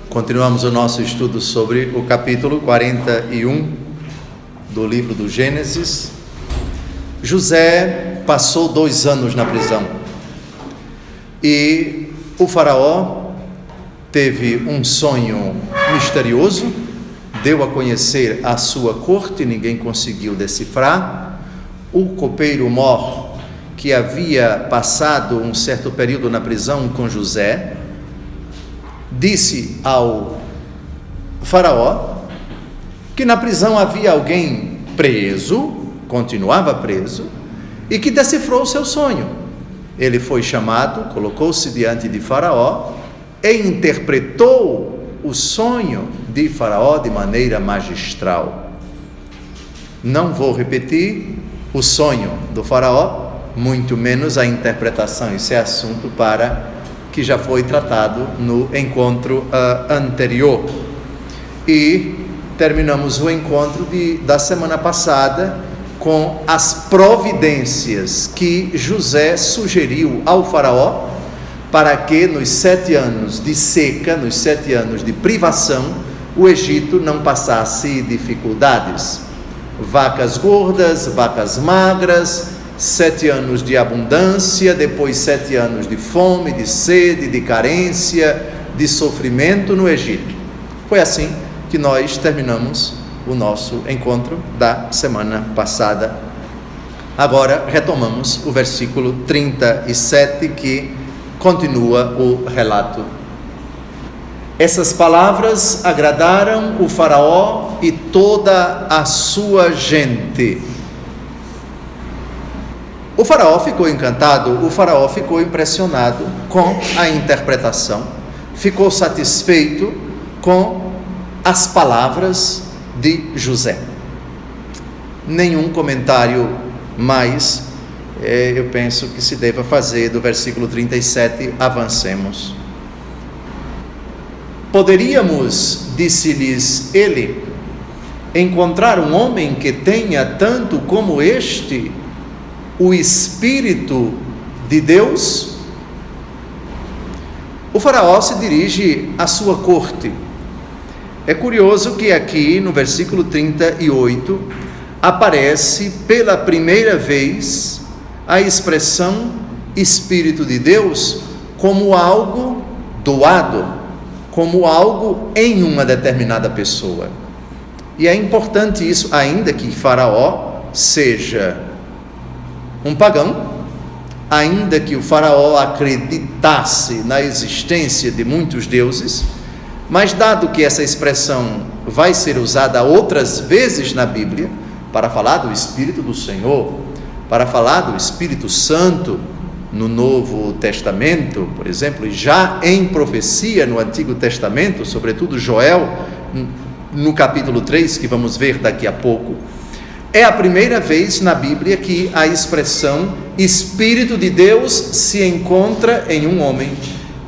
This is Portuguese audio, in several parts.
Continuamos o nosso estudo sobre o capítulo 41 do livro do Gênesis. José passou 2 anos na prisão e o faraó teve um sonho misterioso, deu a conhecer a sua corte, ninguém conseguiu decifrar. O copeiro Mor, que havia passado um certo período na prisão com José, disse ao faraó que na prisão havia alguém preso, continuava preso, e que decifrou o seu sonho. Ele foi chamado, colocou-se diante de faraó e interpretou o sonho de faraó de maneira magistral. Não vou repetir o sonho do faraó, muito menos a interpretação. Isso é assunto que já foi tratado no encontro anterior. E terminamos o encontro da semana passada com as providências que José sugeriu ao faraó para que nos 7 anos de seca, nos 7 anos de privação, o Egito não passasse dificuldades. Vacas gordas, vacas magras, 7 anos de abundância, depois 7 anos de fome, de sede, de carência, de sofrimento no Egito. Foi assim que nós terminamos o nosso encontro da semana passada. Agora retomamos o versículo 37, que continua o relato. Essas palavras agradaram o faraó e toda a sua gente. O faraó ficou encantado, o faraó ficou impressionado com a interpretação, ficou satisfeito com as palavras de José. Nenhum comentário mais, eu penso que se deva fazer do versículo 37, avancemos. Poderíamos, disse-lhes ele, encontrar um homem que tenha tanto como este o Espírito de Deus? O faraó se dirige à sua corte. É curioso que aqui no versículo 38 aparece pela primeira vez a expressão Espírito de Deus como algo doado, como algo em uma determinada pessoa. E é importante isso, ainda que faraó seja um pagão, ainda que o faraó acreditasse na existência de muitos deuses, mas dado que essa expressão vai ser usada outras vezes na Bíblia, para falar do Espírito do Senhor, para falar do Espírito Santo no Novo Testamento, por exemplo, e já em profecia no Antigo Testamento, sobretudo Joel, no capítulo 3, que vamos ver daqui a pouco, é a primeira vez na Bíblia que a expressão Espírito de Deus se encontra em um homem.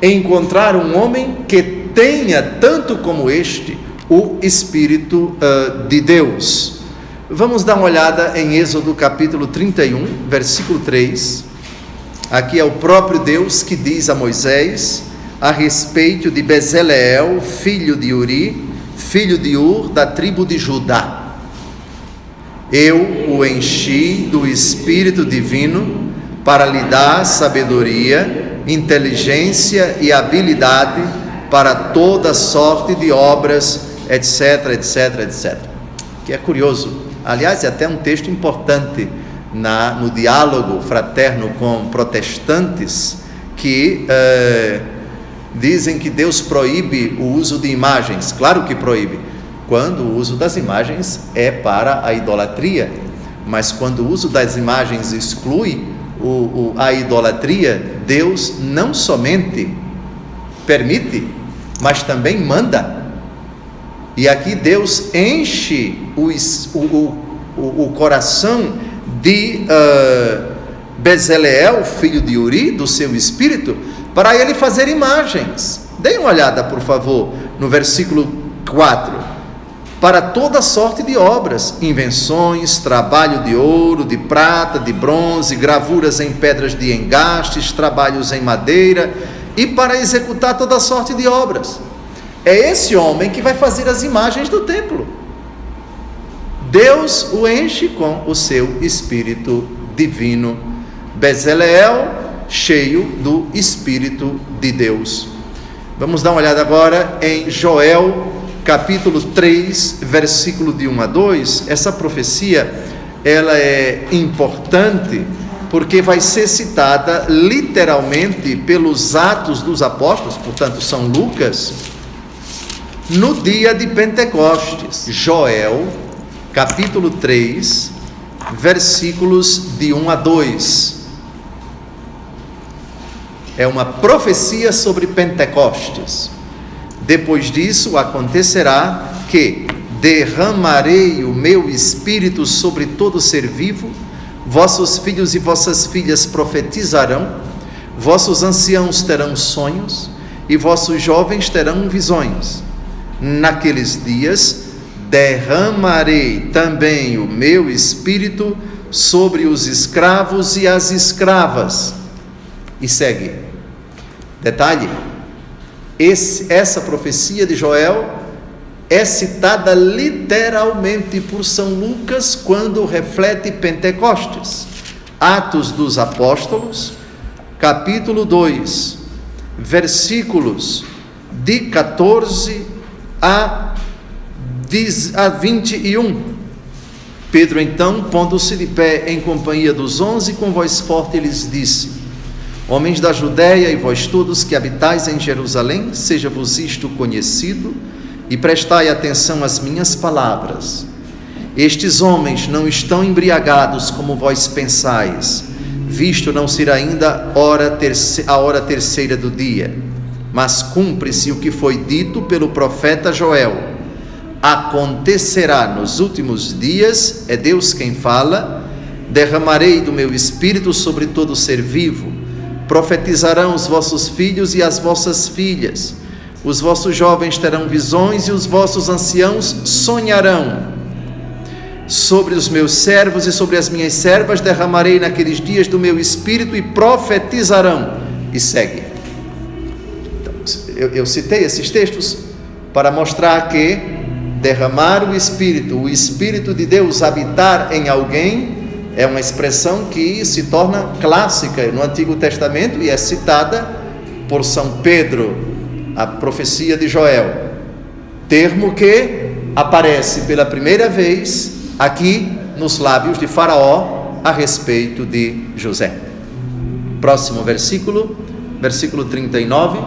Encontrar um homem que tenha tanto como este o Espírito de Deus. Vamos dar uma olhada em Êxodo capítulo 31, versículo 3. Aqui é o próprio Deus que diz a Moisés a respeito de Bezaleel, filho de Uri, filho de Ur, da tribo de Judá. Eu o enchi do Espírito Divino para lhe dar sabedoria, inteligência e habilidade para toda sorte de obras, etc, etc, etc. Que é curioso, aliás, é até um texto importante no diálogo fraterno com protestantes, que dizem que Deus proíbe o uso de imagens. Claro que proíbe, quando o uso das imagens é para a idolatria, mas quando o uso das imagens exclui a idolatria, Deus não somente permite, mas também manda. E aqui Deus enche o coração de Bezaleel, filho de Uri, do seu espírito, para ele fazer imagens. Deem uma olhada, por favor, no versículo 4. Para toda sorte de obras, invenções, trabalho de ouro, de prata, de bronze, gravuras em pedras de engastes, trabalhos em madeira, e para executar toda sorte de obras. É esse homem que vai fazer as imagens do templo. Deus o enche com o seu Espírito divino. Bezaleel, cheio do Espírito de Deus. Vamos dar uma olhada agora em Joel, capítulo 3, versículo de 1 a 2. Essa profecia, ela é importante, porque vai ser citada literalmente pelos Atos dos Apóstolos, portanto São Lucas, no dia de Pentecostes. Joel, capítulo 3, versículos de 1 a 2. É uma profecia sobre Pentecostes. Depois disso acontecerá que derramarei o meu Espírito sobre todo ser vivo, vossos filhos e vossas filhas profetizarão, vossos anciãos terão sonhos, e vossos jovens terão visões. Naqueles dias derramarei também o meu Espírito sobre os escravos e as escravas. E segue. Detalhe: essa profecia de Joel é citada literalmente por São Lucas quando reflete Pentecostes. Atos dos Apóstolos, capítulo 2, versículos de 14 a 21. Pedro então, pondo-se de pé em companhia dos 11, com voz forte lhes disse: homens da Judéia e vós todos que habitais em Jerusalém, seja-vos isto conhecido, e prestai atenção às minhas palavras. Estes homens não estão embriagados como vós pensais, visto não ser ainda a hora terceira do dia, mas cumpre-se o que foi dito pelo profeta Joel: acontecerá nos últimos dias, é Deus quem fala, derramarei do meu Espírito sobre todo ser vivo, profetizarão os vossos filhos e as vossas filhas, os vossos jovens terão visões e os vossos anciãos sonharão. Sobre os meus servos e sobre as minhas servas derramarei naqueles dias do meu Espírito e profetizarão. E segue. Então, eu citei esses textos para mostrar que derramar o Espírito de Deus habitar em alguém, é uma expressão que se torna clássica no Antigo Testamento e é citada por São Pedro, a profecia de Joel, termo que aparece pela primeira vez aqui nos lábios de Faraó a respeito de José. Próximo versículo, versículo 39.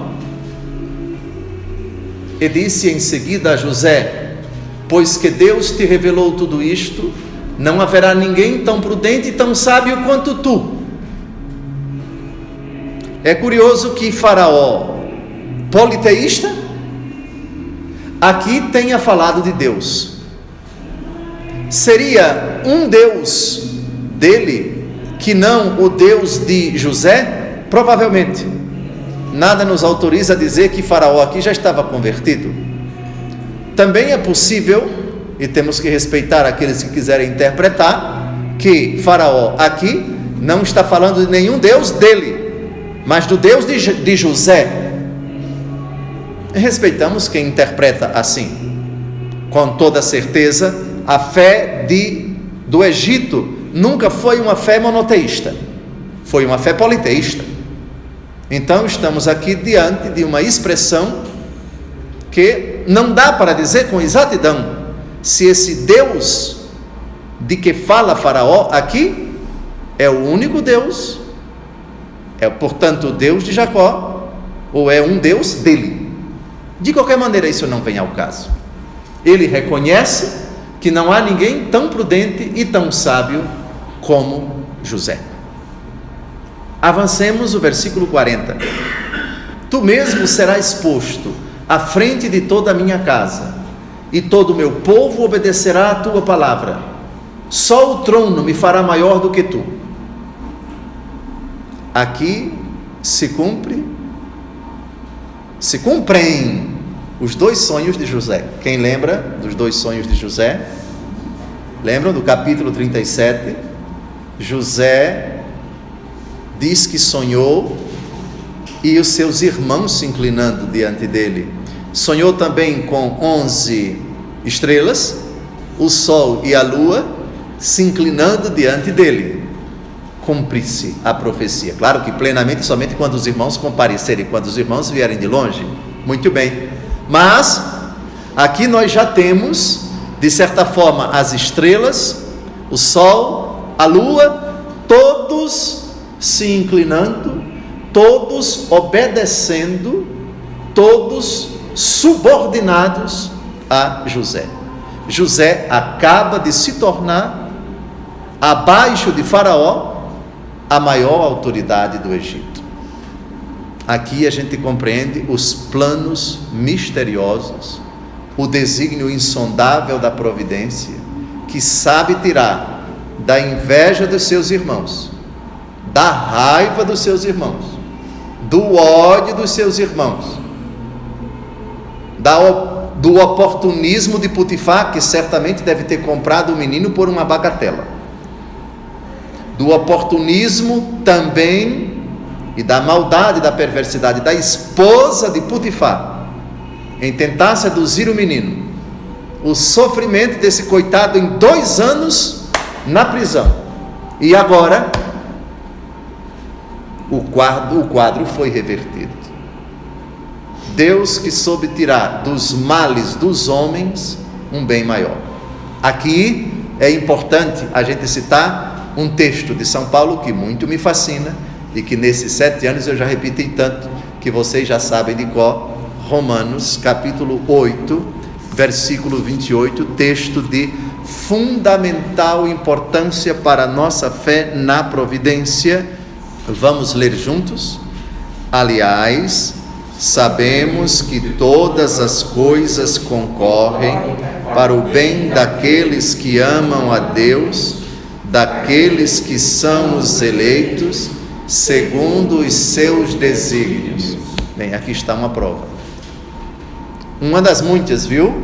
E disse em seguida a José: pois que Deus te revelou tudo isto, não haverá ninguém tão prudente e tão sábio quanto tu. É curioso que Faraó, politeísta, aqui tenha falado de Deus. Seria um Deus dele que não o Deus de José? Provavelmente. Nada nos autoriza a dizer que Faraó aqui já estava convertido. Também é possível, e temos que respeitar aqueles que quiserem interpretar, que Faraó aqui não está falando de nenhum Deus dele, mas do Deus de José. Respeitamos quem interpreta assim. Com toda certeza, a fé do Egito nunca foi uma fé monoteísta, foi uma fé politeísta. Então estamos aqui diante de uma expressão que não dá para dizer com exatidão se esse Deus de que fala Faraó aqui é o único Deus, é portanto o Deus de Jacó, ou é um Deus dele. De qualquer maneira, isso não vem ao caso. Ele reconhece que não há ninguém tão prudente e tão sábio como José. Avancemos o versículo 40. Tu mesmo serás posto à frente de toda a minha casa, e todo o meu povo obedecerá à tua palavra. Só o trono me fará maior do que tu. Aqui se cumprem os dois sonhos de José. Quem lembra dos dois sonhos de José? Lembram do capítulo 37? José diz que sonhou, e os seus irmãos se inclinando diante dele. sonhou também com 11 estrelas, o sol e a lua se inclinando diante dele. Cumpre-se a profecia. Claro que plenamente somente quando os irmãos comparecerem, quando os irmãos vierem de longe. Muito bem. Mas aqui nós já temos, de certa forma, as estrelas, o sol, a lua, todos se inclinando, todos obedecendo, todos subordinados a José. José acaba de se tornar, abaixo de Faraó, a maior autoridade do Egito. Aqui a gente compreende os planos misteriosos, o desígnio insondável da providência, que sabe tirar da inveja dos seus irmãos, da raiva dos seus irmãos, do ódio dos seus irmãos, do oportunismo de Potifar, que certamente deve ter comprado o menino por uma bagatela, do oportunismo também e da maldade, da perversidade da esposa de Potifar em tentar seduzir o menino, o sofrimento desse coitado em 2 anos na prisão. E agora o quadro foi revertido. Deus que soube tirar dos males dos homens um bem maior. Aqui é importante a gente citar um texto de São Paulo que muito me fascina e que nesses 7 anos eu já repeti tanto que vocês já sabem de cor. Romanos capítulo 8, versículo 28, texto de fundamental importância para a nossa fé na providência. Vamos ler juntos? Aliás, sabemos que todas as coisas concorrem para o bem daqueles que amam a Deus, daqueles que são os eleitos, segundo os seus desígnios. Bem, aqui está uma prova. Uma das muitas, viu?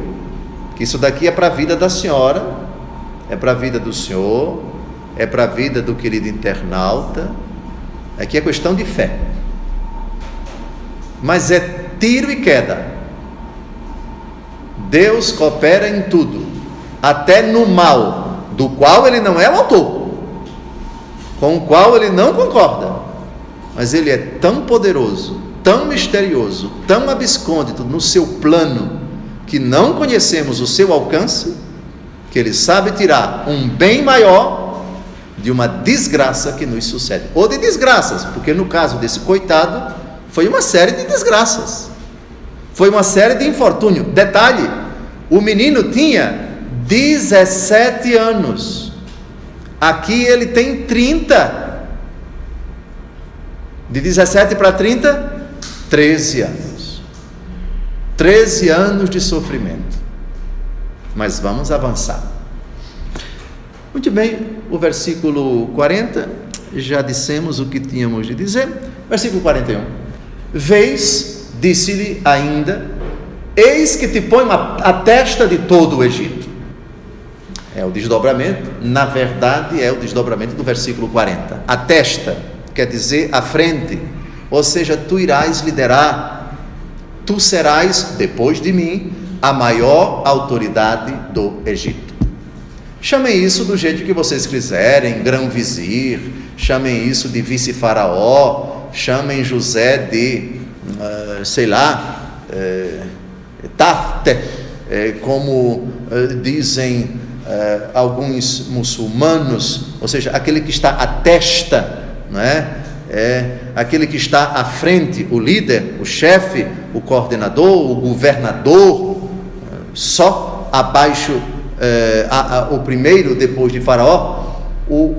Que isso daqui é para a vida da senhora, é para a vida do senhor, é para a vida do querido internauta. Aqui é questão de fé. Mas é tiro e queda. Deus coopera em tudo, até no mal, do qual ele não é o autor, com o qual ele não concorda, mas ele é tão poderoso, tão misterioso, tão abscôndito no seu plano, que não conhecemos o seu alcance, que ele sabe tirar um bem maior de uma desgraça que nos sucede, ou de desgraças, porque no caso desse coitado, foi uma série de desgraças, foi uma série de infortúnio. Detalhe, o menino tinha 17 anos, aqui ele tem 30, de 17 para 30, 13 anos, 13 anos de sofrimento. Mas vamos avançar. Muito bem, o versículo 40, já dissemos o que tínhamos de dizer. Versículo 41. Vês, disse-lhe ainda, eis que te ponho a testa de todo o Egito. É o desdobramento, na verdade é o desdobramento do versículo 40. A testa quer dizer a frente, ou seja, tu irás liderar, tu serás, depois de mim, a maior autoridade do Egito. Chamem isso do jeito que vocês quiserem, grão-vizir, chamem isso de vice-faraó, chamem José de, Tafte, como dizem alguns muçulmanos, ou seja, aquele que está à testa, não é? Aquele que está à frente, o líder, o chefe, o coordenador, o governador, só abaixo, o primeiro depois de Faraó, o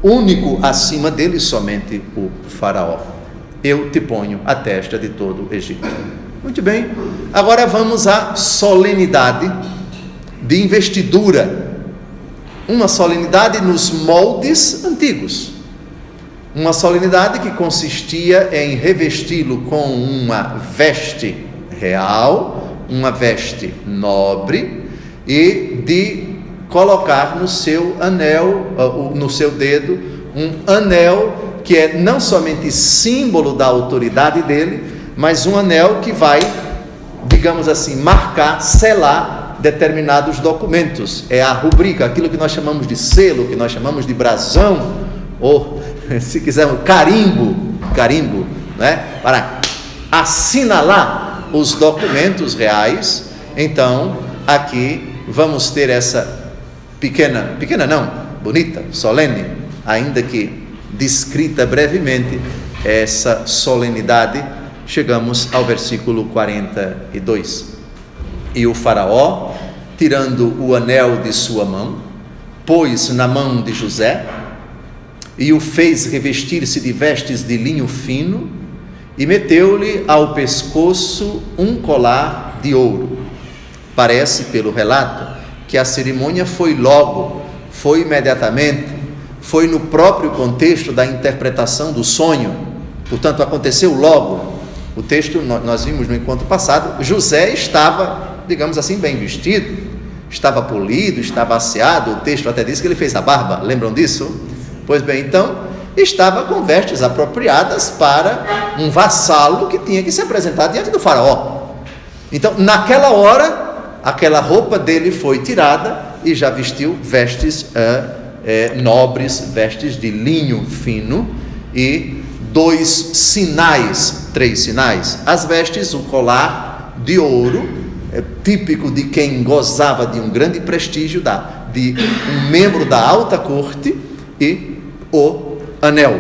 único acima dele, somente o Faraó. Eu te ponho a testa de todo o Egito. Muito bem, agora vamos à solenidade de investidura, uma solenidade nos moldes antigos, uma solenidade que consistia em revesti-lo com uma veste real, uma veste nobre, e de colocar no seu anel, no seu dedo, um anel que é não somente símbolo da autoridade dele, mas um anel que vai digamos assim, marcar, selar determinados documentos. É a rubrica, aquilo que nós chamamos de selo, que nós chamamos de brasão, ou, se quisermos, carimbo, né? Para assinalar os documentos reais. Então, aqui vamos ter essa pequena não, bonita, solene, ainda que descrita brevemente, essa solenidade. Chegamos ao versículo 42. E o faraó, tirando o anel de sua mão, pôs na mão de José e o fez revestir-se de vestes de linho fino e meteu-lhe ao pescoço um colar de ouro. Parece, pelo relato, que a cerimônia foi imediatamente, foi no próprio contexto da interpretação do sonho, portanto aconteceu logo. O texto, nós vimos no encontro passado, José estava, digamos assim, bem vestido, estava polido, estava asseado. O texto até diz que ele fez a barba, lembram disso? Pois bem, então, estava com vestes apropriadas para um vassalo que tinha que se apresentar diante do faraó. Então, naquela hora, aquela roupa dele foi tirada e já vestiu vestes nobres, vestes de linho fino e três sinais. As vestes, o colar de ouro, típico de quem gozava de um grande prestígio, de um membro da alta corte, e o anel.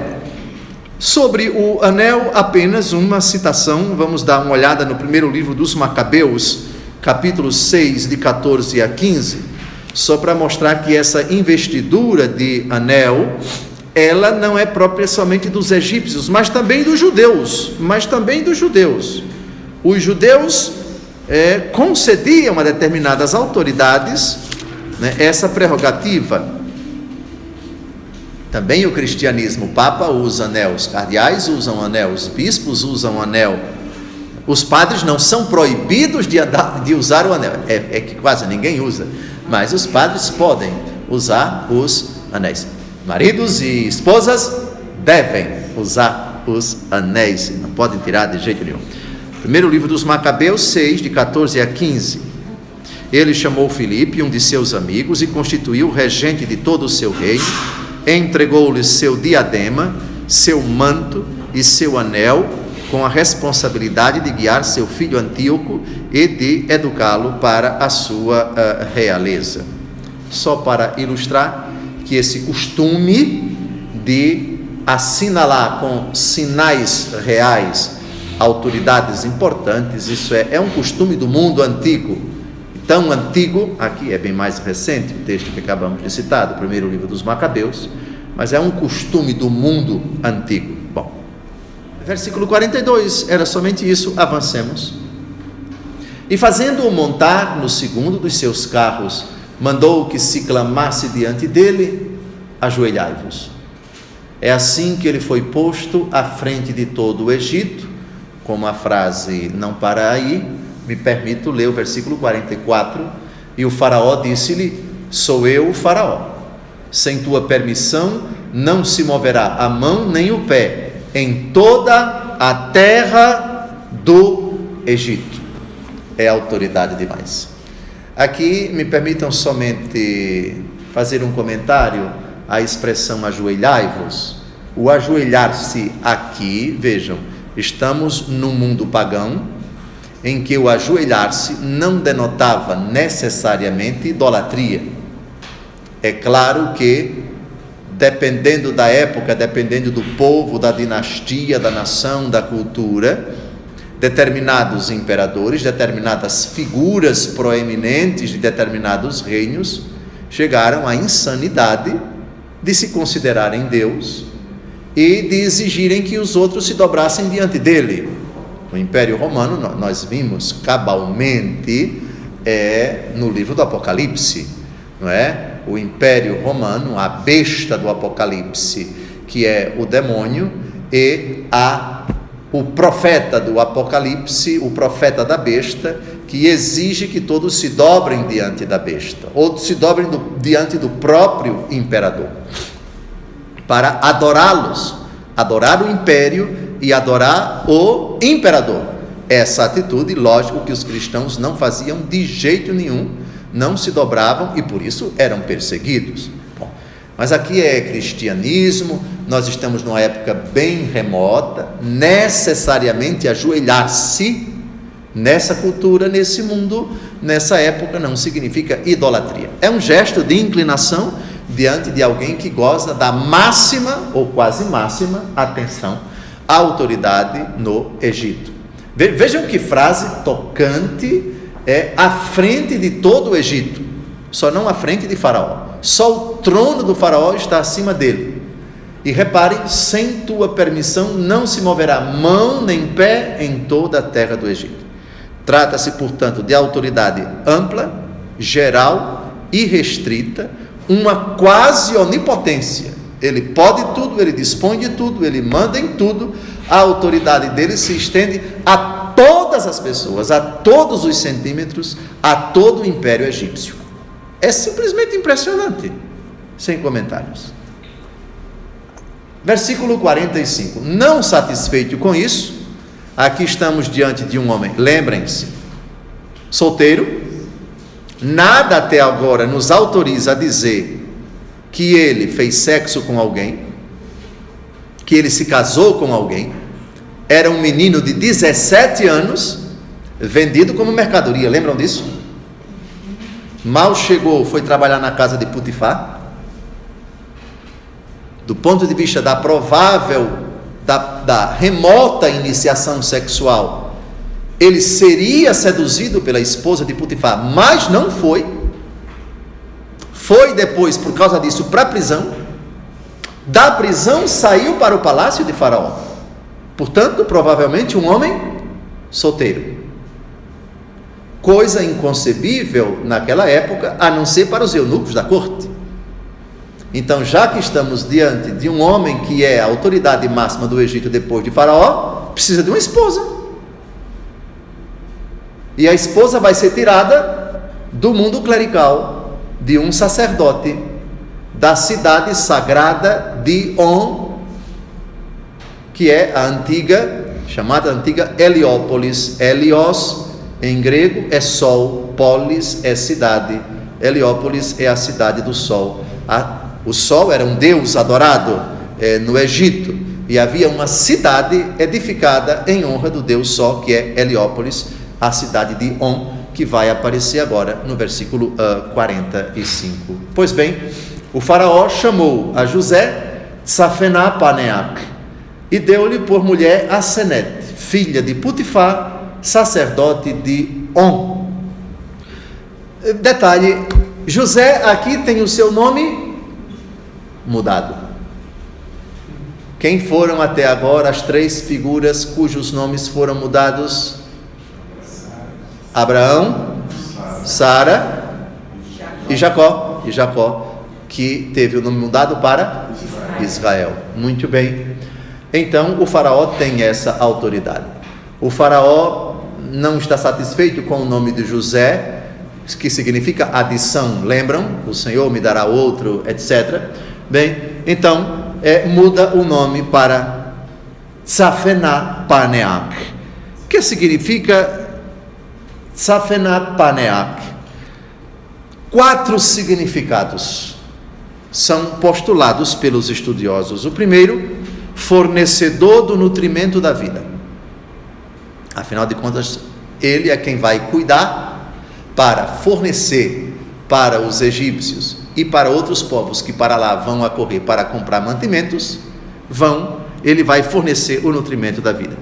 Sobre o anel, apenas uma citação. Vamos dar uma olhada no primeiro livro dos Macabeus, capítulo 6, de 14 a 15, só para mostrar que essa investidura de anel, ela não é própria somente dos egípcios, mas também dos judeus. Os judeus concediam a determinadas autoridades, né, essa prerrogativa. Também o cristianismo, o Papa usa anel, os cardeais usam anel, os bispos usam anel. Os padres não são proibidos de usar o anel, é que quase ninguém usa, mas os padres podem usar os anéis. Maridos e esposas devem usar os anéis, não podem tirar de jeito nenhum. Primeiro livro dos Macabeus 6, de 14 a 15. Ele chamou Filipe, um de seus amigos, e constituiu regente de todo o seu reino, entregou-lhe seu diadema, seu manto e seu anel, com a responsabilidade de guiar seu filho Antíoco e de educá-lo para a sua realeza. Só para ilustrar que esse costume de assinalar com sinais reais autoridades importantes, isso é um costume do mundo antigo, tão antigo, aqui é bem mais recente, o texto que acabamos de citar, do primeiro livro dos Macabeus, mas é um costume do mundo antigo. Bom, versículo 42, era somente isso, avancemos. E fazendo-o montar no segundo dos seus carros, mandou que se clamasse diante dele: ajoelhai-vos. É assim que ele foi posto à frente de todo o Egito. Como a frase não para aí, me permito ler o versículo 44. E o faraó disse-lhe: sou eu o faraó, sem tua permissão não se moverá a mão nem o pé em toda a terra do Egito. É autoridade demais. Aqui me permitam somente fazer um comentário à expressão ajoelhai-vos. O ajoelhar-se aqui, vejam, estamos num mundo pagão em que o ajoelhar-se não denotava necessariamente idolatria. É claro que, dependendo da época, dependendo do povo, da dinastia, da nação, da cultura, determinados imperadores, determinadas figuras proeminentes de determinados reinos chegaram à insanidade de se considerarem Deus e de exigirem que os outros se dobrassem diante dele. O Império Romano, nós vimos cabalmente no livro do Apocalipse, não é? O Império Romano, a besta do Apocalipse, que é o demônio, e o profeta do Apocalipse, o profeta da besta, que exige que todos se dobrem diante da besta, ou se dobrem diante do próprio imperador, para adorá-los, adorar o império e adorar o imperador. essa atitude, lógico que os cristãos não faziam de jeito nenhum, não se dobravam e por isso eram perseguidos. Bom, mas aqui é cristianismo, nós estamos numa época bem remota, necessariamente ajoelhar-se nessa cultura, nesse mundo, nessa época não significa idolatria, é um gesto de inclinação diante de alguém que goza da máxima ou quase máxima atenção à autoridade no Egito. Vejam que frase tocante, é à frente de todo o Egito, só não à frente de Faraó, só o trono do Faraó está acima dele. E reparem, sem tua permissão não se moverá mão nem pé em toda a terra do Egito. Trata-se, portanto, de autoridade ampla, geral, irrestrita, uma quase onipotência. Ele pode tudo, ele dispõe de tudo, ele manda em tudo. A autoridade dele se estende a todas as pessoas, a todos os centímetros, a todo o império egípcio. É simplesmente impressionante, sem comentários. Versículo 45. Não satisfeito com isso, aqui estamos diante de um homem, lembrem-se, solteiro, nada até agora nos autoriza a dizer que ele fez sexo com alguém, que ele se casou com alguém, era um menino de 17 anos, vendido como mercadoria, lembram disso? Mal chegou, foi trabalhar na casa de Potifar. Do ponto de vista da provável, da remota iniciação sexual, ele seria seduzido pela esposa de Potifar, mas não foi. Foi depois, por causa disso, para a prisão. Da prisão saiu para o palácio de Faraó. Portanto, provavelmente um homem solteiro. Coisa inconcebível naquela época, a não ser para os eunucos da corte. Então, já que estamos diante de um homem que é a autoridade máxima do Egito depois de Faraó, precisa de uma esposa. E a esposa vai ser tirada do mundo clerical, de um sacerdote, da cidade sagrada de On, que é a antiga, chamada antiga Heliópolis. Helios, em grego, é sol, polis é cidade, Heliópolis é a cidade do sol. O sol era um deus adorado no Egito, e havia uma cidade edificada em honra do deus sol, que é Heliópolis, a cidade de On, que vai aparecer agora no versículo 45. Pois bem, o faraó chamou a José Tsafená-Paneach e deu-lhe por mulher Asenete, filha de Potifar, sacerdote de On. Detalhe, José aqui tem o seu nome mudado. Quem foram até agora as três figuras cujos nomes foram mudados? Abraão, Sara e Jacó. E Jacó, que teve o nome mudado para Israel. Muito bem. Então, o faraó tem essa autoridade. O faraó não está satisfeito com o nome de José, que significa adição. Lembram? O Senhor me dará outro, etc. Bem, então, muda o nome para Tsafená-Paneach, que significa Tsafená-Paneach. 4 significados são postulados pelos estudiosos. O primeiro, fornecedor do nutrimento da vida. Afinal de contas, ele é quem vai cuidar para fornecer para os egípcios e para outros povos que para lá vão acorrer para comprar mantimentos, ele vai fornecer o nutrimento da vida.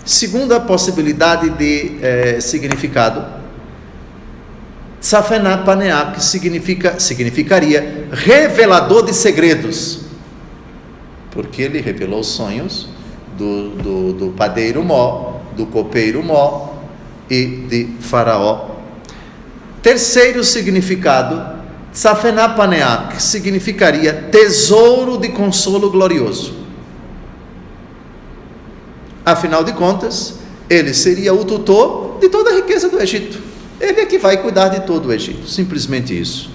Segunda possibilidade de significado, Tsafená-Paneach significaria revelador de segredos, porque ele revelou os sonhos do padeiro Mó, do copeiro Mó e de Faraó. Terceiro significado, Tsafená-Paneach significaria tesouro de consolo glorioso. Afinal de contas, ele seria o tutor de toda a riqueza do Egito. Ele é que vai cuidar de todo o Egito, simplesmente isso.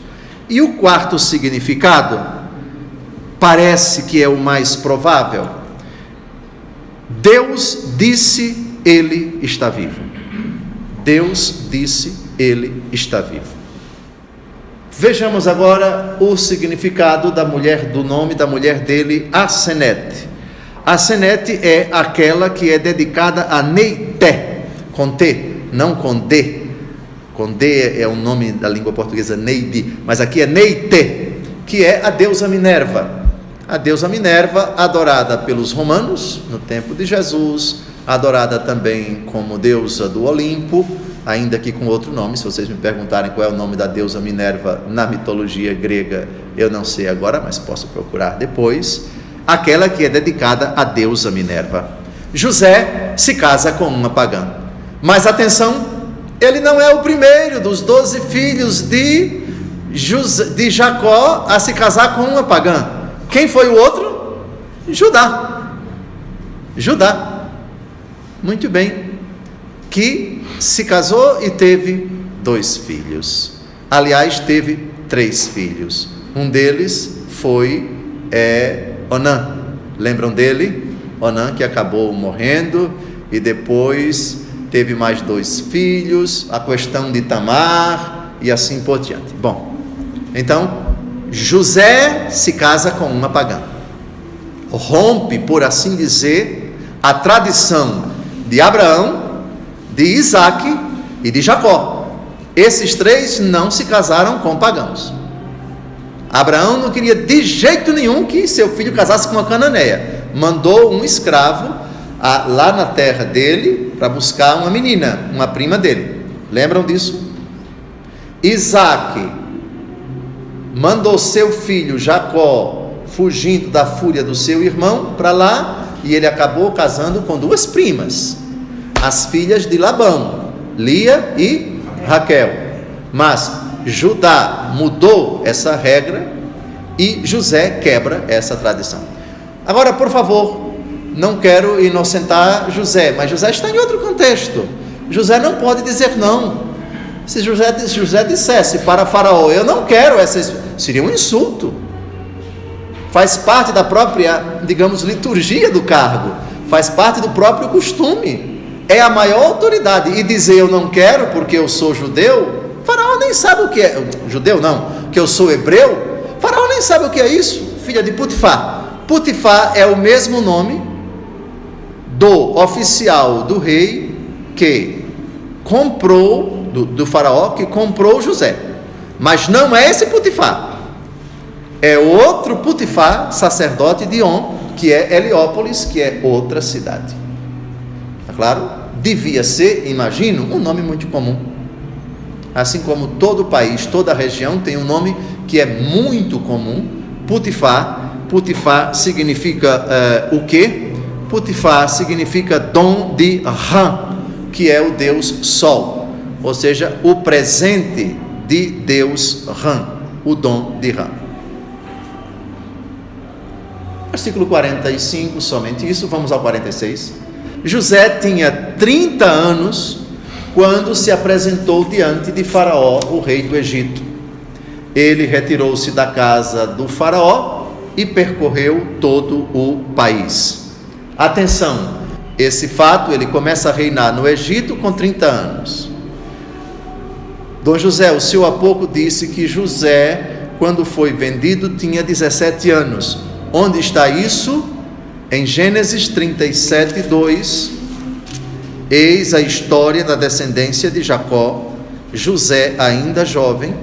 E o quarto significado, parece que é o mais provável. Deus disse ele está vivo. Deus disse, ele está vivo. Vejamos agora o significado do nome da mulher dele, Asenete. Asenete é aquela que é dedicada a Neité, com T, não com D. Com D é o nome da língua portuguesa, Neide, mas aqui é Neité, que é a deusa Minerva. A deusa Minerva, adorada pelos romanos no tempo de Jesus, adorada também como deusa do Olimpo, ainda que com outro nome. Se vocês me perguntarem qual é o nome da deusa Minerva na mitologia grega, eu não sei agora, mas posso procurar depois. Aquela que é dedicada à deusa Minerva. José se casa com uma pagã, mas atenção, ele não é o primeiro dos 12 filhos de Jacó a se casar com uma pagã. Quem foi o outro? Judá. Muito bem, que se casou e teve 2 filhos. Aliás, teve 3 filhos. Um deles foi Onã. Lembram dele? Onã, que acabou morrendo, e depois teve mais 2 filhos, a questão de Tamar e assim por diante. Bom, então José se casa com uma pagã, rompe, por assim dizer, a tradição de Abraão, de Isaac e de Jacó. Esses 3 não se casaram com pagãos. Abraão não queria de jeito nenhum que seu filho casasse com uma cananeia. Mandou um escravo lá na terra dele para buscar uma menina, uma prima dele. Lembram disso? Isaac mandou seu filho Jacó, fugindo da fúria do seu irmão, para lá, e ele acabou casando com 2 primas, as filhas de Labão, Lia e Raquel. Mas Judá mudou essa regra e José quebra essa tradição. Agora, por favor, não quero inocentar José, mas José está em outro contexto. José não pode dizer não. Se José dissesse para Faraó, eu não quero seria um insulto. Faz parte da própria, digamos, liturgia do cargo, faz parte do próprio costume. É a maior autoridade, e dizer eu não quero porque eu sou judeu, Faraó nem sabe o que é, judeu não, que eu sou hebreu, Faraó nem sabe o que é isso, filha de Putifar. Putifar é o mesmo nome do oficial do rei que comprou, do faraó, que comprou José, mas não é esse Putifar, é outro Putifar, sacerdote de On, que é Heliópolis, que é outra cidade. Tá claro? Devia ser, imagino, um nome muito comum, assim como todo o país, toda a região tem um nome que é muito comum, Putifar. Putifar significa o quê? Putifar significa Dom de Ra, que é o Deus Sol, ou seja, o presente de Deus Ra, o Dom de Ra. Versículo 45, somente isso. Vamos ao 46. José tinha 30 anos quando se apresentou diante de Faraó, o rei do Egito. Ele retirou-se da casa do Faraó e percorreu todo o país. Atenção, esse fato, ele começa a reinar no Egito com 30 anos. Dom José, o senhor há pouco disse que José, quando foi vendido, tinha 17 anos. Onde está isso? Em Gênesis 37, 2. Eis a história da descendência de Jacó. José, ainda jovem,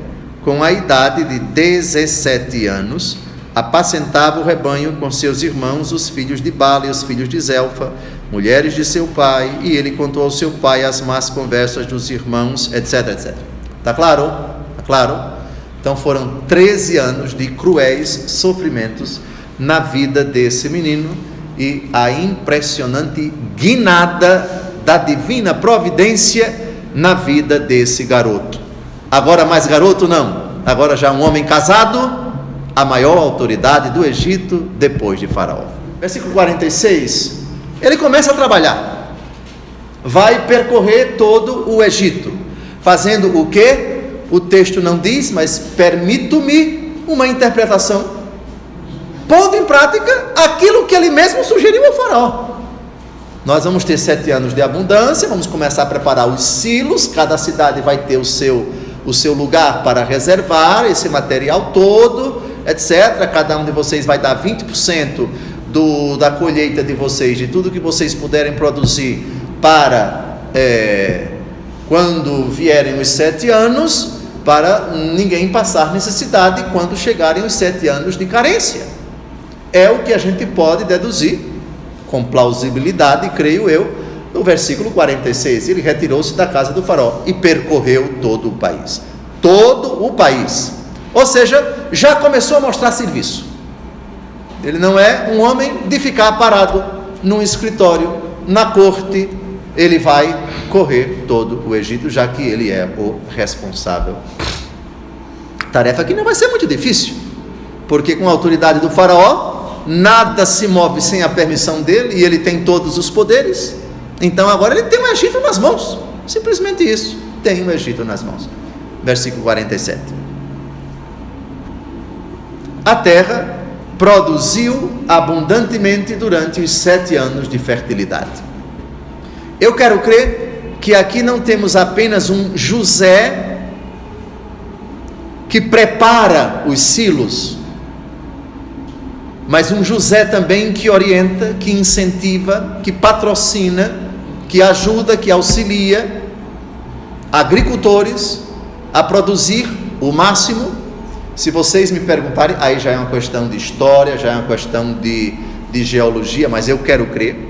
com a idade de 17 anos, apacentava o rebanho com seus irmãos, os filhos de Bala e os filhos de Zelfa, mulheres de seu pai, e ele contou ao seu pai as más conversas dos irmãos, etc, etc. Está claro? Está claro? Então foram 13 anos de cruéis sofrimentos na vida desse menino e a impressionante guinada da divina providência na vida desse garoto. Agora mais garoto não, agora já um homem casado, a maior autoridade do Egito depois de Faraó. Versículo 46, ele começa a trabalhar, vai percorrer todo o Egito, fazendo o quê? O texto não diz, mas permito-me uma interpretação, pondo em prática aquilo que ele mesmo sugeriu ao Faraó. Nós vamos ter 7 anos de abundância, vamos começar a preparar os silos, cada cidade vai ter o seu lugar para reservar esse material todo, etc. Cada um de vocês vai dar 20% da colheita de vocês, de tudo que vocês puderem produzir para quando vierem os 7 anos, para ninguém passar necessidade quando chegarem os 7 anos de carência. É o que a gente pode deduzir com plausibilidade, creio eu, no versículo 46, ele retirou-se da casa do faraó e percorreu todo o país. Todo o país. Ou seja, já começou a mostrar serviço. Ele não é um homem de ficar parado num escritório, na corte. Ele vai correr todo o Egito, já que ele é o responsável. Tarefa que não vai ser muito difícil, porque com a autoridade do faraó, nada se move sem a permissão dele, e ele tem todos os poderes. Então agora ele tem o Egito nas mãos, simplesmente isso, tem o Egito nas mãos. Versículo 47. A terra produziu abundantemente durante os 7 anos de fertilidade. Eu quero crer que aqui não temos apenas um José que prepara os silos, mas um José também que orienta, que incentiva, que patrocina, que ajuda, que auxilia agricultores a produzir o máximo. Se vocês me perguntarem, aí já é uma questão de história, já é uma questão de geologia, mas eu quero crer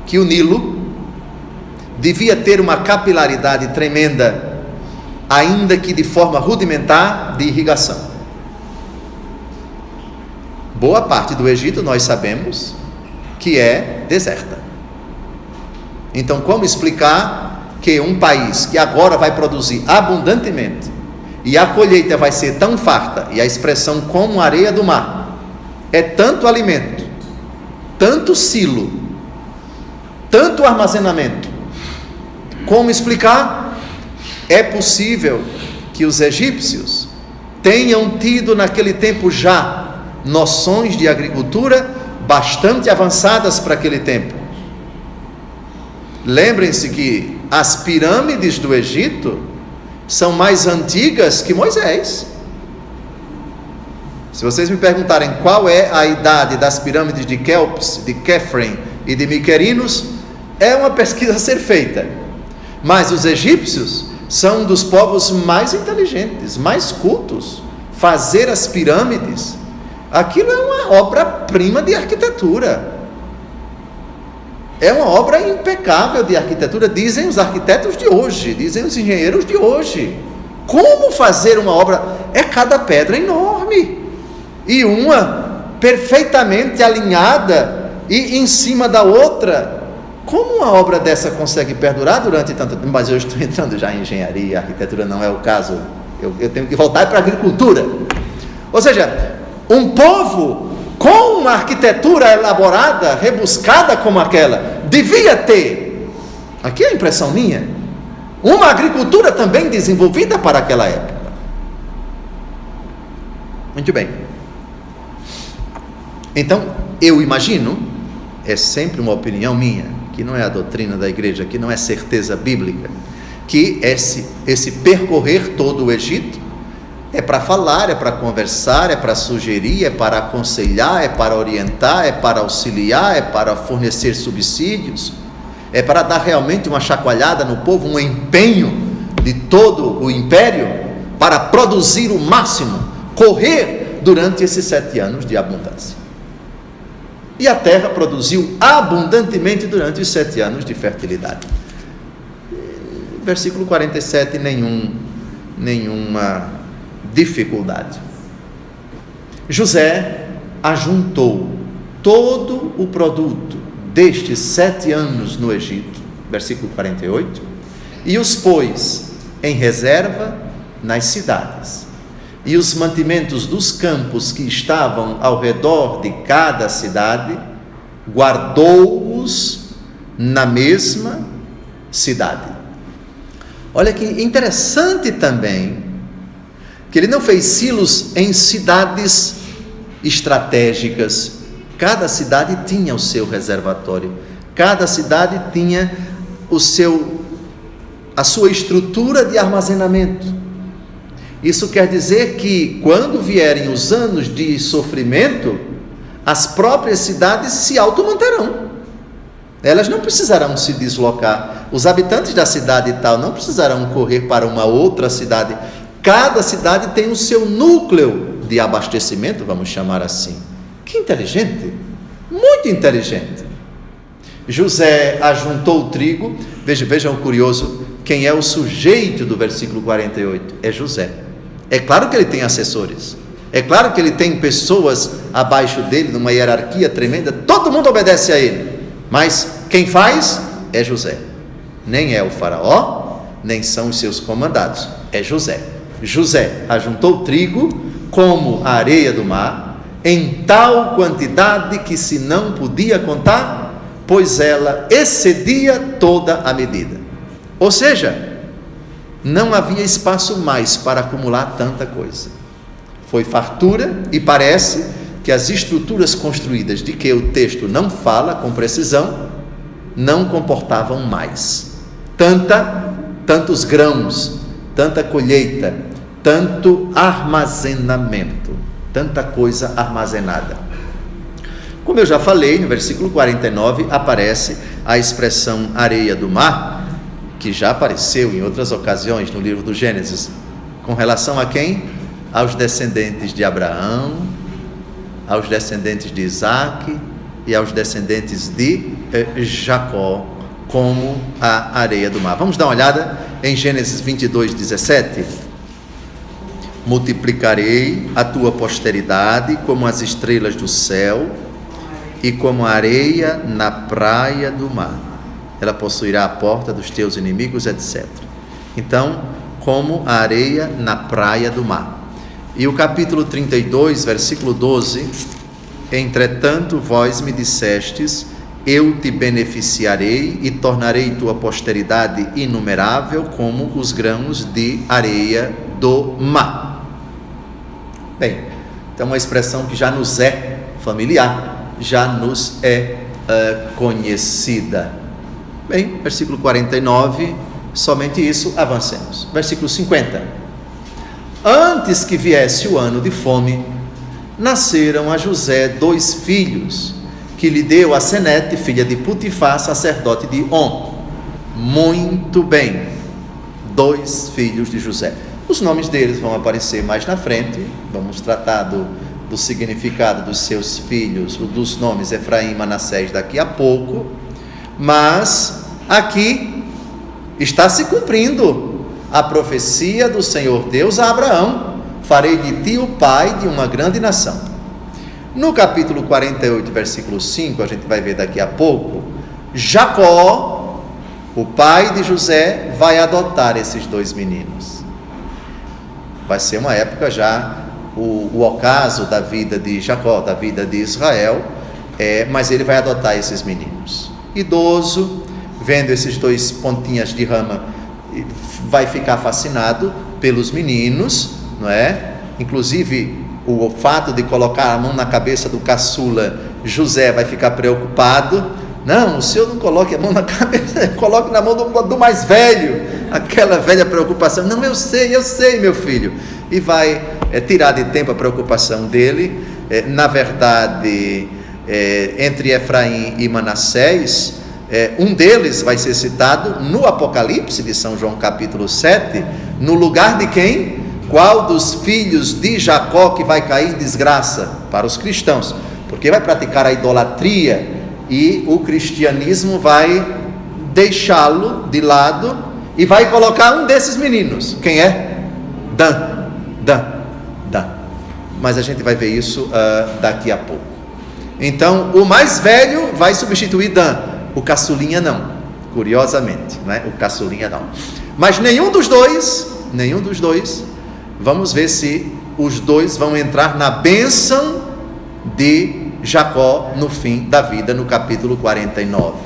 que o Nilo devia ter uma capilaridade tremenda, ainda que de forma rudimentar, de irrigação. Boa parte do Egito nós sabemos que é deserta. Então, como explicar que um país que agora vai produzir abundantemente e a colheita vai ser tão farta, e a expressão como areia do mar, é tanto alimento, tanto silo, tanto armazenamento, como explicar? É possível que os egípcios tenham tido naquele tempo já noções de agricultura bastante avançadas para aquele tempo. Lembrem-se que as pirâmides do Egito são mais antigas que Moisés. Se vocês me perguntarem qual é a idade das pirâmides de Kelps, de Kefren e de Miquerinos, é uma pesquisa a ser feita. Mas os egípcios são um dos povos mais inteligentes, mais cultos. Fazer as pirâmides, aquilo é uma obra-prima de arquitetura. É uma obra impecável de arquitetura, dizem os arquitetos de hoje, dizem os engenheiros de hoje. Como fazer uma obra? É cada pedra enorme, e uma perfeitamente alinhada e em cima da outra. Como uma obra dessa consegue perdurar durante tanto tempo? Mas eu estou entrando já em engenharia, arquitetura não é o caso. Eu tenho que voltar para a agricultura. Ou seja, um povo com uma arquitetura elaborada, rebuscada como aquela, devia ter, aqui é a impressão minha, uma agricultura também desenvolvida para aquela época. Muito bem. Então, eu imagino, é sempre uma opinião minha, que não é a doutrina da igreja, que não é certeza bíblica, que esse percorrer todo o Egito é para falar, é para conversar, é para sugerir, é para aconselhar, é para orientar, é para auxiliar, é para fornecer subsídios, é para dar realmente uma chacoalhada no povo, um empenho de todo o império para produzir o máximo, correr durante esses 7 anos de abundância. E a terra produziu abundantemente durante os 7 anos de fertilidade. Versículo 47, nenhuma dificuldade. José ajuntou todo o produto destes 7 anos no Egito, versículo 48, e os pôs em reserva nas cidades, e os mantimentos dos campos que estavam ao redor de cada cidade, guardou-os na mesma cidade. Olha que interessante também, que ele não fez silos em cidades estratégicas. Cada cidade tinha o seu reservatório, Cada cidade tinha a sua estrutura de armazenamento. Isso quer dizer que quando vierem os anos de sofrimento, as próprias cidades se automanterão. Elas não precisarão se deslocar. Os habitantes da cidade tal não precisarão correr para uma outra cidade. Cada cidade tem o seu núcleo de abastecimento, vamos chamar assim. Que inteligente, muito inteligente. José ajuntou o trigo. Vejam o curioso, quem é o sujeito do versículo 48? É José. É claro que ele tem assessores, é claro que ele tem pessoas abaixo dele, numa hierarquia tremenda, todo mundo obedece a ele, mas quem faz é José. Nem é o faraó, nem são os seus comandados, é José. José ajuntou o trigo como a areia do mar, em tal quantidade que se não podia contar, pois ela excedia toda a medida. Ou seja, não havia espaço mais para acumular tanta coisa. Foi fartura, e parece que as estruturas construídas, de que o texto não fala com precisão, não comportavam mais tantos grãos, tanta colheita, tanto armazenamento, tanta coisa armazenada. Como eu já falei, no versículo 49 aparece a expressão areia do mar, que já apareceu em outras ocasiões no livro do Gênesis, com relação a quem? Aos descendentes de Abraão, aos descendentes de Isaac e aos descendentes de Jacó, como a areia do mar. Vamos dar uma olhada em Gênesis 22, 17. Multiplicarei a tua posteridade como as estrelas do céu e como a areia na praia do mar. Ela possuirá a porta dos teus inimigos, etc. Então, como a areia na praia do mar. E o capítulo 32, versículo 12: entretanto vós me dissestes, eu te beneficiarei e tornarei tua posteridade inumerável como os grãos de areia do mar. Bem, então uma expressão que já nos é familiar, já nos é conhecida. Bem, versículo 49, somente isso, avancemos. Versículo 50. Antes que viesse o ano de fome, nasceram a José 2 filhos, que lhe deu a Senete, filha de Putifar, sacerdote de On. Muito bem, 2 filhos de José. Os nomes deles vão aparecer mais na frente, vamos tratar do significado dos seus filhos, dos nomes Efraim e Manassés daqui a pouco, mas aqui está se cumprindo a profecia do Senhor Deus a Abraão: farei de ti o pai de uma grande nação. No capítulo 48, versículo 5, a gente vai ver daqui a pouco, Jacó, o pai de José, vai adotar esses 2 meninos. Vai ser uma época já, o ocaso da vida de Jacó, da vida de Israel, mas ele vai adotar esses meninos. Idoso, vendo esses 2 pontinhas de rama, vai ficar fascinado pelos meninos, não é? Inclusive, o fato de colocar a mão na cabeça do caçula, José vai ficar preocupado. Não, o senhor não coloque a mão na cabeça, coloque na mão do mais velho, aquela velha preocupação. Não, eu sei, meu filho. E vai tirar de tempo a preocupação dele. Na verdade, entre Efraim e Manassés, um deles vai ser citado no Apocalipse de São João capítulo 7, no lugar de quem? Qual dos filhos de Jacó que vai cair em desgraça? Para os cristãos, porque vai praticar a idolatria, e o cristianismo vai deixá-lo de lado e vai colocar um desses meninos. Quem é? Dan. Mas a gente vai ver isso daqui a pouco. Então, o mais velho vai substituir Dan, o caçulinha não, curiosamente, não é? O caçulinha não. Mas nenhum dos dois, vamos ver se os 2 vão entrar na bênção de Jacó no fim da vida, no capítulo 49.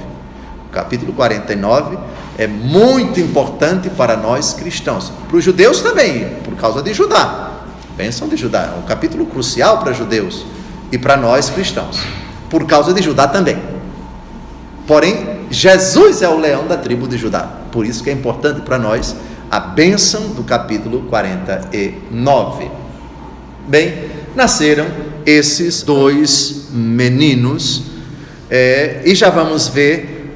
O capítulo 49 é muito importante para nós cristãos, para os judeus também, por causa de Judá. Bênção de Judá, é um capítulo crucial para judeus e para nós cristãos, por causa de Judá também. Porém, Jesus é o leão da tribo de Judá. Por isso que é importante para nós a bênção do capítulo 49. Bem, nasceram esses dois meninos, e já vamos ver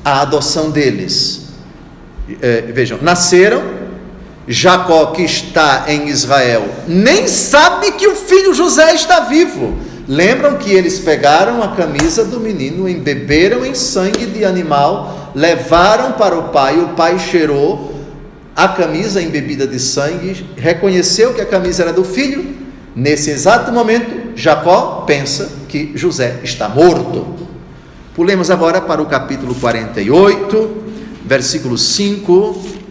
a adoção deles. Vejam, nasceram. Jacó, que está em Israel, nem sabe que o filho José está vivo. Lembram que eles pegaram a camisa do menino, embeberam em sangue de animal, levaram para o pai cheirou a camisa embebida de sangue, reconheceu que a camisa era do filho. Nesse exato momento, Jacó pensa que José está morto. Pulemos agora para o capítulo 48, versículo 5.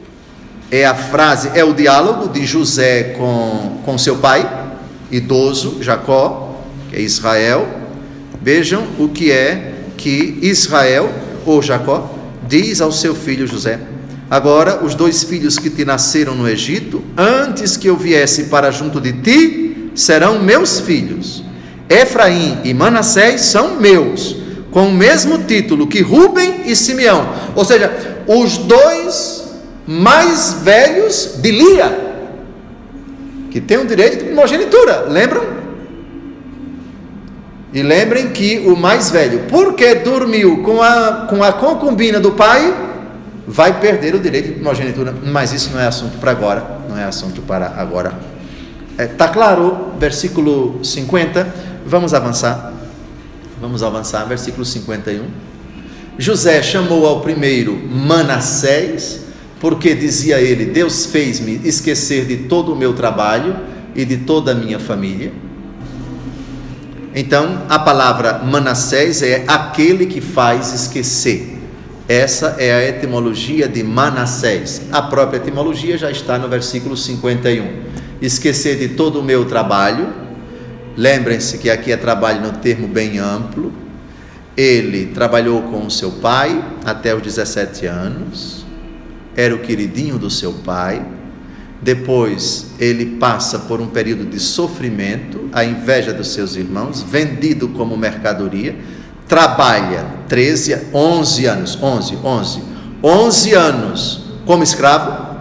É o diálogo de José com seu pai, idoso, Jacó, que é Israel. Vejam o que é que Israel, ou Jacó, diz ao seu filho José: agora os dois filhos que te nasceram no Egito, antes que eu viesse para junto de ti, serão meus filhos. Efraim e Manassés são meus, com o mesmo título que Rúben e Simeão. Ou seja, os dois mais velhos de Lia, que tem o direito de primogenitura, lembram? E lembrem que o mais velho, porque dormiu com a concubina do pai, vai perder o direito de primogenitura. Mas isso não é assunto para agora, não é assunto para agora. Está claro? Versículo 50, vamos avançar, versículo 51. José chamou ao primeiro Manassés, porque dizia ele: Deus fez-me esquecer de todo o meu trabalho e de toda a minha família. Então, a palavra Manassés é aquele que faz esquecer. Essa é a etimologia de Manassés. A própria etimologia já está no versículo 51. Esquecer de todo o meu trabalho. Lembrem-se que aqui é trabalho no termo bem amplo. Ele trabalhou com o seu pai até os 17 anos. Era o queridinho do seu pai. Depois ele passa por um período de sofrimento, a inveja dos seus irmãos, vendido como mercadoria, trabalha 11 anos como escravo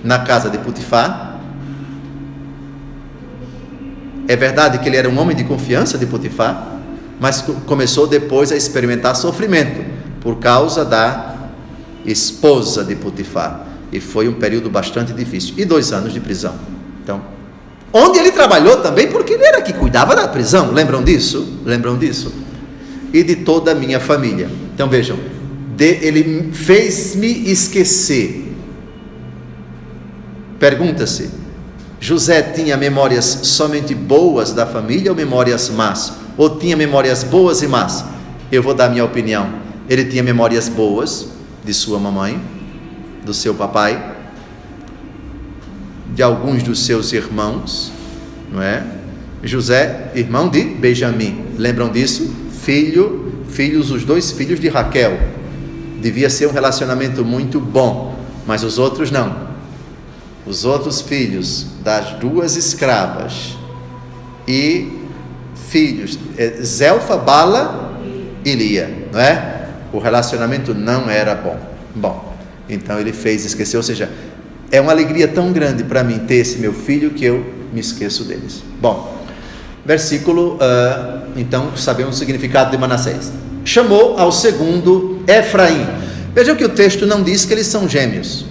na casa de Potifar. É verdade que ele era um homem de confiança de Potifar, mas começou depois a experimentar sofrimento por causa da esposa de Potifar, e foi um período bastante difícil, e 2 anos de prisão. Então, onde ele trabalhou também, porque ele era que cuidava da prisão, lembram disso? E de toda a minha família. Então vejam, ele fez-me esquecer. Pergunta-se: José tinha memórias somente boas da família ou memórias más? Ou tinha memórias boas e más? Eu vou dar minha opinião. Ele tinha memórias boas de sua mamãe, do seu papai, de alguns dos seus irmãos, não é? José, irmão de Benjamim, lembram disso? Filhos, os 2 filhos de Raquel. Devia ser um relacionamento muito bom, mas os outros não. Os outros filhos das 2 escravas e filhos, Zelfa, Bala e Lia, não é? O relacionamento não era bom. Então ele fez esquecer, ou seja, é uma alegria tão grande para mim ter esse meu filho que eu me esqueço deles. Bom, versículo, então sabemos o significado de Manassés. Chamou ao segundo Efraim. Vejam que o texto não diz que eles são gêmeos.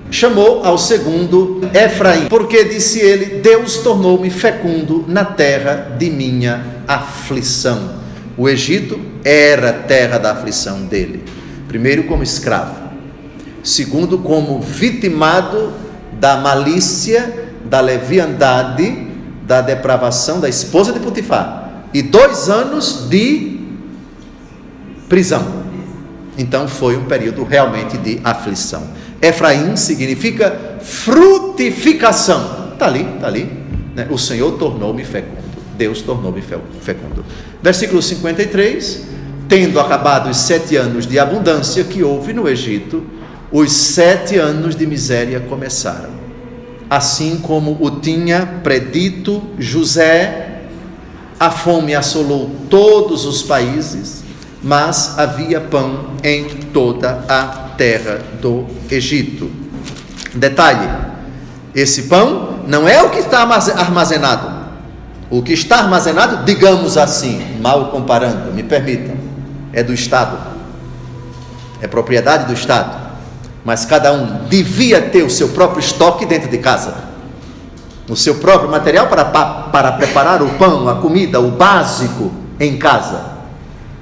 Chamou ao segundo Efraim, porque disse ele: Deus tornou-me fecundo na terra de minha aflição. O Egito era terra da aflição dele. Primeiro, como escravo. Segundo, como vitimado da malícia, da leviandade, da depravação da esposa de Potifar. E 2 anos de prisão. Então foi um período realmente de aflição. Efraim significa frutificação. Está ali, né? O Senhor tornou-me fecundo. Deus tornou-me fecundo. Versículo 53. Tendo acabado os 7 anos de abundância que houve no Egito, os 7 anos de miséria começaram. Assim como o tinha predito José, a fome assolou todos os países, mas havia pão em toda a terra do Egito. Detalhe, esse pão não é o que está armazenado. O que está armazenado, digamos assim, mal comparando, me permitam, é do Estado, é propriedade do Estado, mas cada um devia ter o seu próprio estoque dentro de casa, o seu próprio material para preparar o pão, a comida, o básico em casa.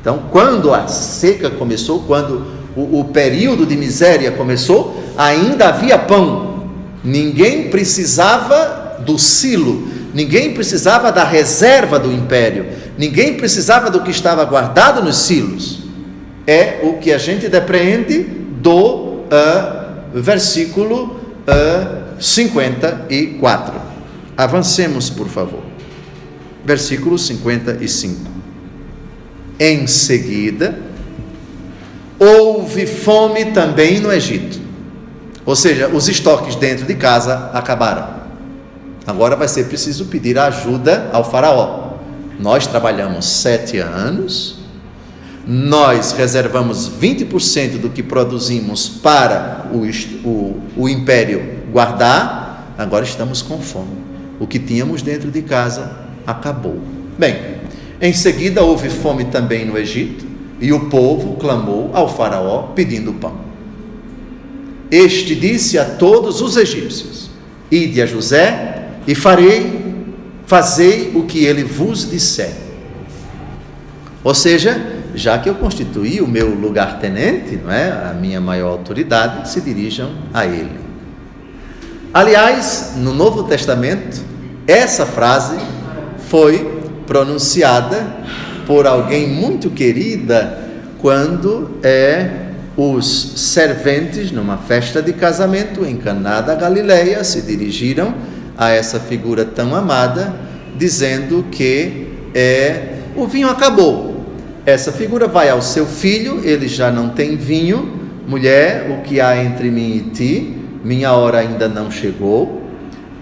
Então, quando a seca começou, quando o período de miséria começou, ainda havia pão. Ninguém precisava do silo, ninguém precisava da reserva do império, ninguém precisava do que estava guardado nos silos. É o que a gente depreende do versículo 54. Avancemos, por favor. Versículo 55. Em seguida, houve fome também no Egito. Ou seja, os estoques dentro de casa acabaram. Agora vai ser preciso pedir ajuda ao faraó. Nós trabalhamos 7 anos, nós reservamos 20% do que produzimos para o império guardar, agora estamos com fome. O que tínhamos dentro de casa acabou. Bem, em seguida houve fome também no Egito, e o povo clamou ao faraó pedindo pão. Este disse a todos os egípcios: ide a José e fazei o que ele vos disser. Ou seja, já que eu constituí o meu lugar-tenente, não é, a minha maior autoridade, se dirijam a ele. Aliás, no Novo Testamento, essa frase foi pronunciada por alguém muito querida quando os serventes, numa festa de casamento em Caná da Galileia, se dirigiram a essa figura tão amada, dizendo que o vinho acabou. Essa figura vai ao seu filho, ele já não tem vinho. Mulher, o que há entre mim e ti? Minha hora ainda não chegou.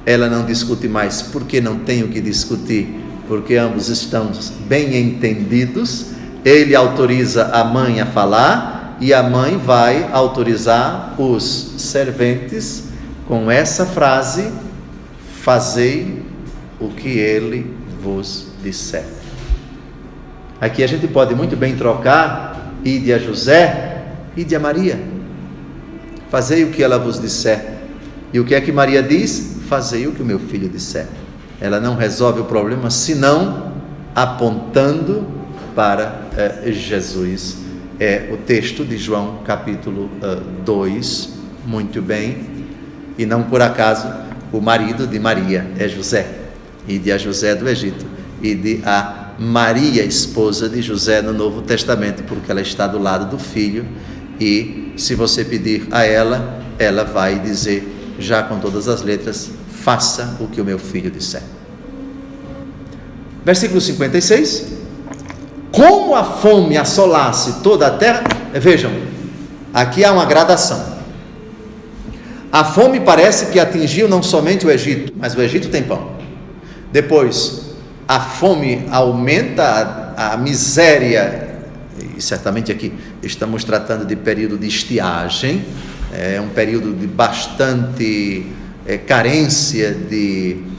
Ela não discute mais, porque não tem o que discutir, porque ambos estão bem entendidos. Ele autoriza a mãe a falar, e a mãe vai autorizar os serventes com essa frase: fazei o que ele vos disser. Aqui a gente pode muito bem trocar ide a José, ide a Maria. Fazei o que ela vos disser. E o que é que Maria diz? Fazei o que o meu filho disser. Ela não resolve o problema senão apontando para Jesus. É o texto de João capítulo 2, muito bem. E não por acaso o marido de Maria é José. Ide a José do Egito, ide a Maria, esposa de José no Novo Testamento, porque ela está do lado do filho, e se você pedir a ela, ela vai dizer, já com todas as letras: faça o que o meu filho disser. Versículo 56. Como a fome assolasse toda a terra, vejam, aqui há uma gradação. A fome parece que atingiu não somente o Egito, mas o Egito tem pão. Depois, a fome aumenta, a miséria, e certamente aqui estamos tratando de período de estiagem, é um período de bastante carência de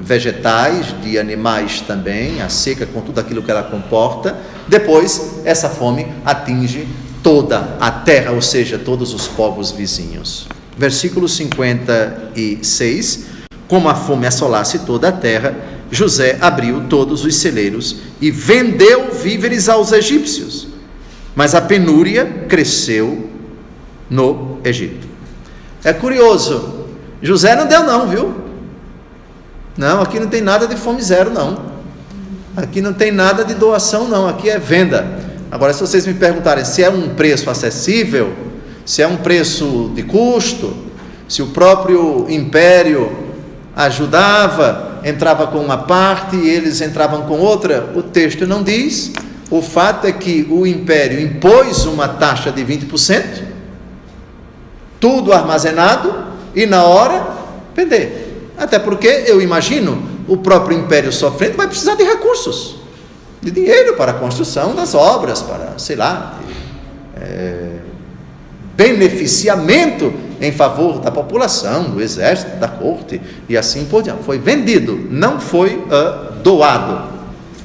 vegetais, de animais também, a seca com tudo aquilo que ela comporta. Depois, essa fome atinge toda a terra, ou seja, todos os povos vizinhos. Versículo 56. Como a fome assolasse toda a terra, José abriu todos os celeiros e vendeu víveres aos egípcios, mas a penúria cresceu no Egito. É curioso, José não deu não, viu? Não, aqui não tem nada de fome zero não, aqui não tem nada de doação não, aqui é venda. Agora, se vocês me perguntarem se é um preço acessível, se é um preço de custo, se o próprio império ajudava, entrava com uma parte e eles entravam com outra, o texto não diz. O fato é que o império impôs uma taxa de 20%, tudo armazenado, e na hora vender. Até porque eu imagino o próprio império sofrendo vai precisar de recursos. de dinheiro para a construção das obras, para, sei lá, beneficiamento em favor da população, do exército, da corte e assim por diante. Foi vendido, não foi doado.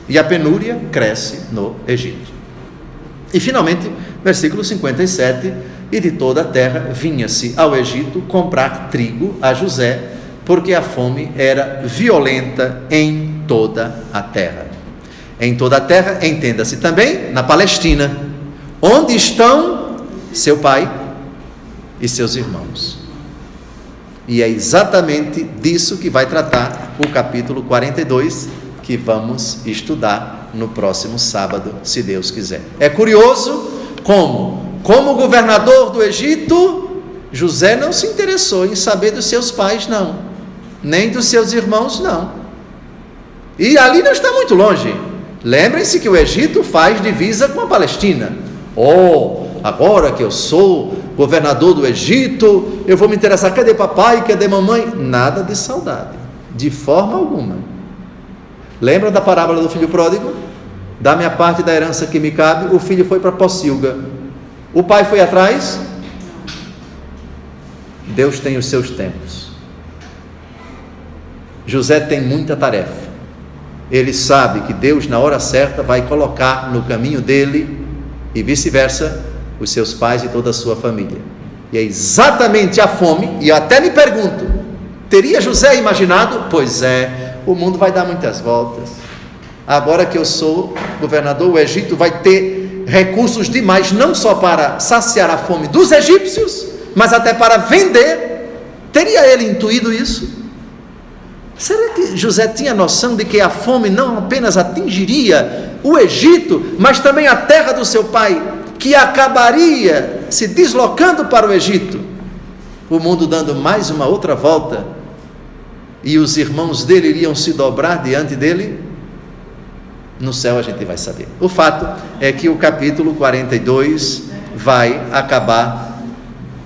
E a penúria cresce no Egito. E finalmente, versículo 57, e de toda a terra vinha-se ao Egito comprar trigo a José, porque a fome era violenta em toda a terra. Em toda a terra, entenda-se também na Palestina, onde estão seu pai e seus irmãos. E é exatamente disso que vai tratar o capítulo 42, que vamos estudar no próximo sábado, se Deus quiser. É curioso como governador do Egito, José não se interessou em saber dos seus pais, não, nem dos seus irmãos, não. E ali não está muito longe. Lembrem-se que o Egito faz divisa com a Palestina. Agora que eu sou governador do Egito, eu vou me interessar, cadê papai, cadê mamãe? Nada de saudade, de forma alguma. Lembra da parábola do filho pródigo? Dá-me a parte da herança que me cabe. O filho foi para Pocilga. O pai foi atrás? Deus tem os seus tempos. José tem muita tarefa. Ele sabe que Deus, na hora certa, vai colocar no caminho dele, e vice-versa, os seus pais e toda a sua família. E é exatamente a fome, e eu até me pergunto, teria José imaginado? Pois é, o mundo vai dar muitas voltas. Agora que eu sou governador, o Egito vai ter recursos demais, não só para saciar a fome dos egípcios, mas até para vender. Teria ele intuído isso? Será que José tinha noção de que a fome não apenas atingiria o Egito, mas também a terra do seu pai, que acabaria se deslocando para o Egito, o mundo dando mais uma outra volta, e os irmãos dele iriam se dobrar diante dele? No céu a gente vai saber. O fato é que o capítulo 42 vai acabar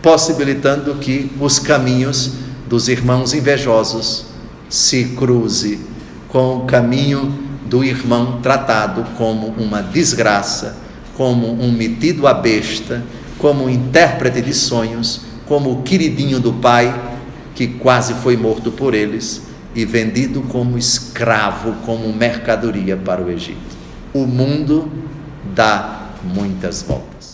possibilitando que os caminhos dos irmãos invejosos se cruze com o caminho do irmão tratado como uma desgraça, como um metido à besta, como um intérprete de sonhos, como o queridinho do pai, que quase foi morto por eles e vendido como escravo, como mercadoria para o Egito. O mundo dá muitas voltas.